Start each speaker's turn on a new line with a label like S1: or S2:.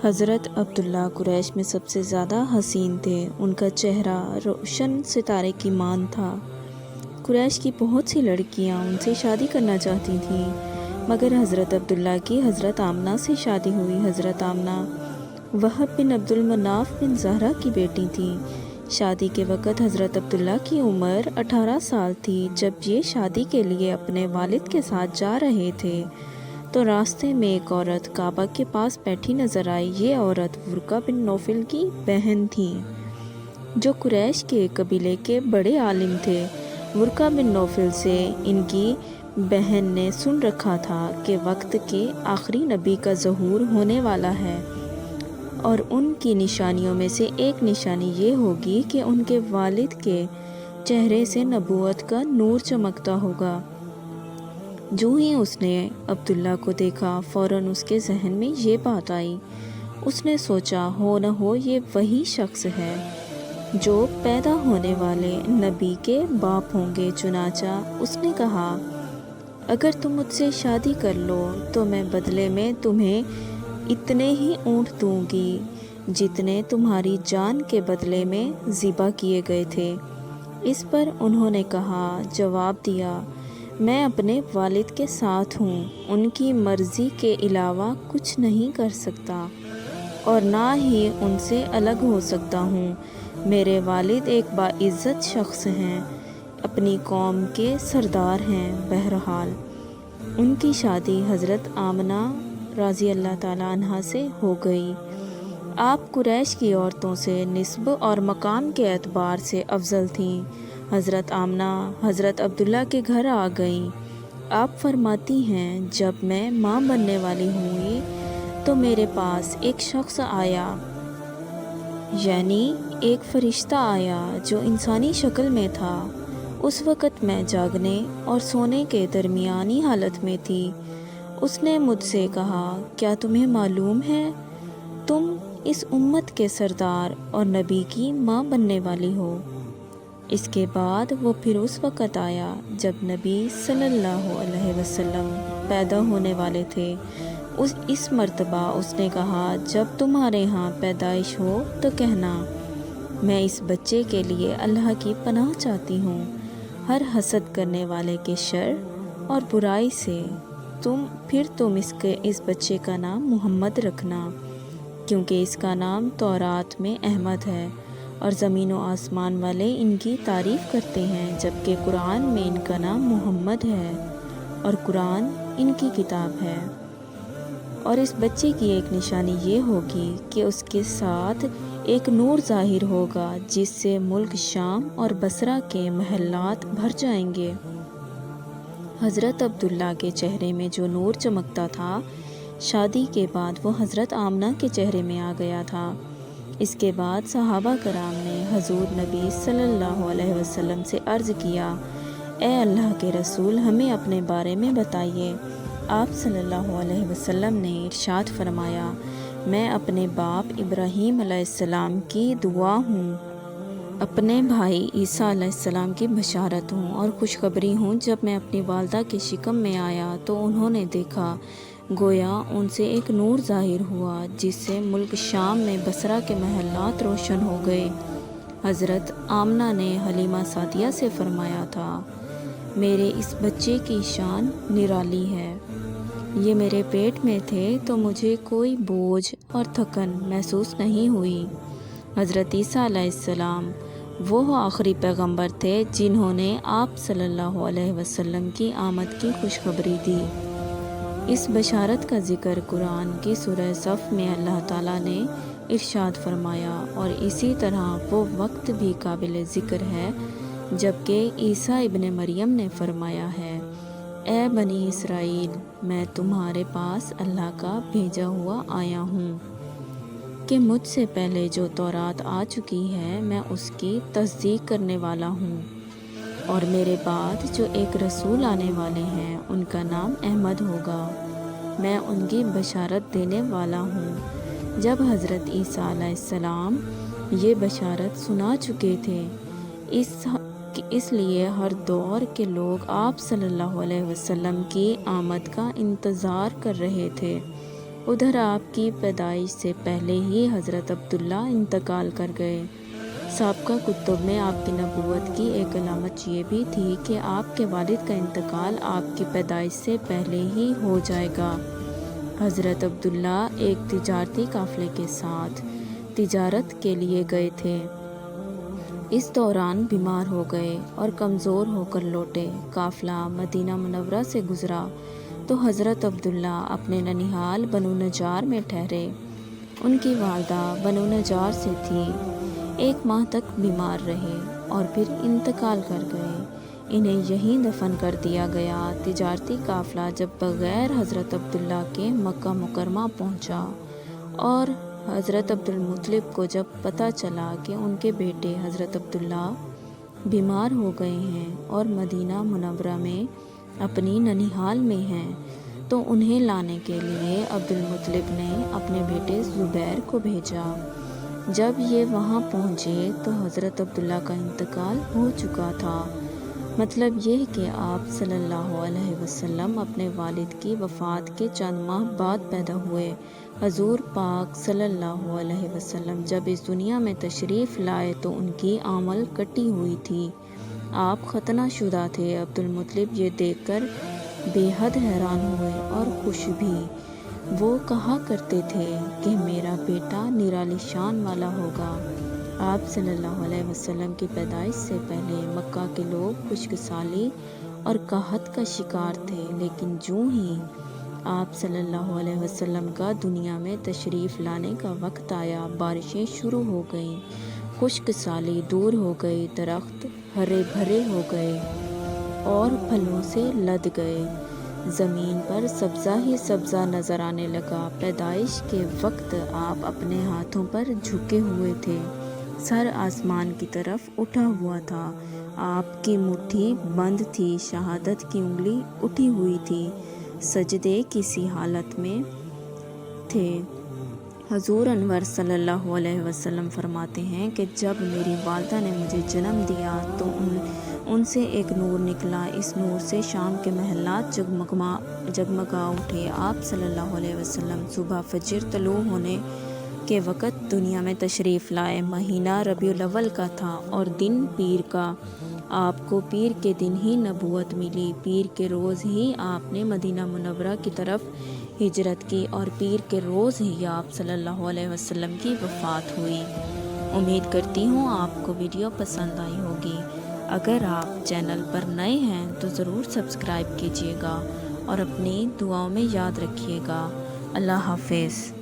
S1: حضرت عبداللہ قریش میں سب سے زیادہ حسین تھے۔ ان کا چہرہ روشن ستارے کی مان تھا۔ قریش کی بہت سی لڑکیاں ان سے شادی کرنا چاہتی تھیں، مگر حضرت عبداللہ کی حضرت آمنہ سے شادی ہوئی۔ حضرت آمنہ وہب بن عبد المناف بن زہرہ کی بیٹی تھیں۔ شادی کے وقت حضرت عبداللہ کی عمر 18 سال تھی۔ جب یہ شادی کے لیے اپنے والد کے ساتھ جا رہے تھے تو راستے میں ایک عورت کعبہ کے پاس بیٹھی نظر آئی۔ یہ عورت ورقہ بن نوفل کی بہن تھی، جو قریش کے قبیلے کے بڑے عالم تھے۔ ورقہ بن نوفل سے ان کی بہن نے سن رکھا تھا کہ وقت کے آخری نبی کا ظہور ہونے والا ہے، اور ان کی نشانیوں میں سے ایک نشانی یہ ہوگی کہ ان کے والد کے چہرے سے نبوت کا نور چمکتا ہوگا۔ جو ہی اس نے عبداللہ کو دیکھا، فوراً اس کے ذہن میں یہ بات آئی۔ اس نے سوچا ہو نہ ہو یہ وہی شخص ہے جو پیدا ہونے والے نبی کے باپ ہوں گے۔ چنانچہ اس نے کہا، اگر تم مجھ سے شادی کر لو تو میں بدلے میں تمہیں اتنے ہی اونٹ دوں گی جتنے تمہاری جان کے بدلے میں ذبح کیے گئے تھے۔ اس پر انہوں نے جواب دیا، میں اپنے والد کے ساتھ ہوں، ان کی مرضی کے علاوہ کچھ نہیں کر سکتا اور نہ ہی ان سے الگ ہو سکتا ہوں۔ میرے والد ایک باعزت شخص ہیں، اپنی قوم کے سردار ہیں۔ بہرحال ان کی شادی حضرت آمنہ رضی اللہ تعالیٰ عنہا سے ہو گئی۔ آپ قریش کی عورتوں سے نسب اور مقام کے اعتبار سے افضل تھیں۔ حضرت آمنہ حضرت عبداللہ کے گھر آ گئیں۔ آپ فرماتی ہیں، جب میں ماں بننے والی ہوئی تو میرے پاس ایک شخص آیا، یعنی ایک فرشتہ آیا جو انسانی شکل میں تھا۔ اس وقت میں جاگنے اور سونے کے درمیانی حالت میں تھی۔ اس نے مجھ سے کہا، کیا تمہیں معلوم ہے تم اس امت کے سردار اور نبی کی ماں بننے والی ہو؟ اس کے بعد وہ پھر اس وقت آیا جب نبی صلی اللہ علیہ وسلم پیدا ہونے والے تھے۔ اس مرتبہ اس نے کہا، جب تمہارے ہاں پیدائش ہو تو کہنا، میں اس بچے کے لیے اللہ کی پناہ چاہتی ہوں، ہر حسد کرنے والے کے شر اور برائی سے۔ پھر تم اس بچے کا نام محمد رکھنا، کیونکہ اس کا نام تورات میں احمد ہے، اور زمین و آسمان والے ان کی تعریف کرتے ہیں، جبکہ قرآن میں ان کا نام محمد ہے، اور قرآن ان کی کتاب ہے۔ اور اس بچے کی ایک نشانی یہ ہوگی کہ اس کے ساتھ ایک نور ظاہر ہوگا جس سے ملک شام اور بصرہ کے محلات بھر جائیں گے۔ حضرت عبداللہ کے چہرے میں جو نور چمکتا تھا، شادی کے بعد وہ حضرت آمنہ کے چہرے میں آ گیا تھا۔ اس کے بعد صحابہ کرام نے حضور نبی صلی اللہ علیہ وسلم سے عرض کیا، اے اللہ کے رسول، ہمیں اپنے بارے میں بتائیے۔ آپ صلی اللہ علیہ وسلم نے ارشاد فرمایا، میں اپنے باپ ابراہیم علیہ السلام کی دعا ہوں، اپنے بھائی عیسیٰ علیہ السلام کی بشارت ہوں اور خوشخبری ہوں۔ جب میں اپنی والدہ کے شکم میں آیا تو انہوں نے دیکھا، گویا ان سے ایک نور ظاہر ہوا جس سے ملک شام میں بصرہ کے محلات روشن ہو گئے۔ حضرت آمنہ نے حلیمہ سعدیہ سے فرمایا تھا، میرے اس بچے کی شان نرالی ہے۔ یہ میرے پیٹ میں تھے تو مجھے کوئی بوجھ اور تھکن محسوس نہیں ہوئی۔ حضرت عیسیٰ علیہ السلام وہ آخری پیغمبر تھے جنہوں نے آپ صلی اللہ علیہ وسلم کی آمد کی خوشخبری دی۔ اس بشارت کا ذکر قرآن کی سورہ صف میں اللہ تعالیٰ نے ارشاد فرمایا، اور اسی طرح وہ وقت بھی قابل ذکر ہے جبکہ عیسیٰ ابن مریم نے فرمایا ہے، اے بنی اسرائیل، میں تمہارے پاس اللہ کا بھیجا ہوا آیا ہوں کہ مجھ سے پہلے جو تورات آ چکی ہے میں اس کی تصدیق کرنے والا ہوں، اور میرے بعد جو ایک رسول آنے والے ہیں ان کا نام احمد ہوگا، میں ان کی بشارت دینے والا ہوں۔ جب حضرت عیسیٰ علیہ السلام یہ بشارت سنا چکے تھے، اس لیے ہر دور کے لوگ آپ صلی اللہ علیہ وسلم کی آمد کا انتظار کر رہے تھے۔ ادھر آپ کی پیدائش سے پہلے ہی حضرت عبداللہ انتقال کر گئے۔ سابقہ کتب میں آپ کی نبوت کی ایک علامت یہ بھی تھی کہ آپ کے والد کا انتقال آپ کی پیدائش سے پہلے ہی ہو جائے گا۔ حضرت عبداللہ ایک تجارتی قافلے کے ساتھ تجارت کے لیے گئے تھے۔ اس دوران بیمار ہو گئے اور کمزور ہو کر لوٹے۔ قافلہ مدینہ منورہ سے گزرا تو حضرت عبداللہ اپنے ننیھال بنو نجار میں ٹھہرے۔ ان کی والدہ بنو نجار سے تھی۔ 1 ماہ تک بیمار رہے اور پھر انتقال کر گئے۔ انہیں یہیں دفن کر دیا گیا۔ تجارتی قافلہ جب بغیر حضرت عبداللہ کے مکہ مکرمہ پہنچا اور حضرت عبد المطلب کو جب پتہ چلا کہ ان کے بیٹے حضرت عبداللہ بیمار ہو گئے ہیں اور مدینہ منورہ میں اپنی ننیھال میں ہیں، تو انہیں لانے کے لیے عبد المطلب نے اپنے بیٹے زبیر کو بھیجا۔ جب یہ وہاں پہنچے تو حضرت عبداللہ کا انتقال ہو چکا تھا۔ مطلب یہ کہ آپ صلی اللہ علیہ وسلم اپنے والد کی وفات کے چند ماہ بعد پیدا ہوئے۔ حضور پاک صلی اللہ علیہ وسلم جب اس دنیا میں تشریف لائے تو ان کی آمل کٹی ہوئی تھی۔ آپ ختنہ شدہ تھے۔ عبد المطلب یہ دیکھ کر بے حد حیران ہوئے اور خوش بھی۔ وہ کہا کرتے تھے کہ میرا بیٹا نرالی شان والا ہوگا۔ آپ صلی اللہ علیہ وسلم کی پیدائش سے پہلے مکہ کے لوگ خشک سالی اور قحط کا شکار تھے، لیکن جوں ہی آپ صلی اللہ علیہ وسلم کا دنیا میں تشریف لانے کا وقت آیا، بارشیں شروع ہو گئیں، خشک سالی دور ہو گئی، درخت ہرے بھرے ہو گئے اور پھلوں سے لد گئے، زمین پر سبزہ ہی سبزہ نظر آنے لگا۔ پیدائش کے وقت آپ اپنے ہاتھوں پر جھکے ہوئے تھے، سر آسمان کی طرف اٹھا ہوا تھا، آپ کی مٹھی بند تھی، شہادت کی انگلی اٹھی ہوئی تھی، سجدے کی سی حالت میں تھے۔ حضور انور صلی اللہ علیہ وسلم فرماتے ہیں کہ جب میری والدہ نے مجھے جنم دیا تو ان سے ایک نور نکلا، اس نور سے شام کے محلات جگمگا اٹھے۔ آپ صلی اللہ علیہ وسلم صبح فجر طلوع ہونے کے وقت دنیا میں تشریف لائے۔ مہینہ ربیع الاول کا تھا اور دن پیر کا۔ آپ کو پیر کے دن ہی نبوت ملی، پیر کے روز ہی آپ نے مدینہ منورہ کی طرف ہجرت کی اور پیر کے روز ہی آپ صلی اللہ علیہ وسلم کی وفات ہوئی۔ امید کرتی ہوں آپ کو ویڈیو پسند آئی ہوگی۔ اگر آپ چینل پر نئے ہیں تو ضرور سبسکرائب کیجیے گا اور اپنی دعاؤں میں یاد رکھیے گا۔ اللہ حافظ۔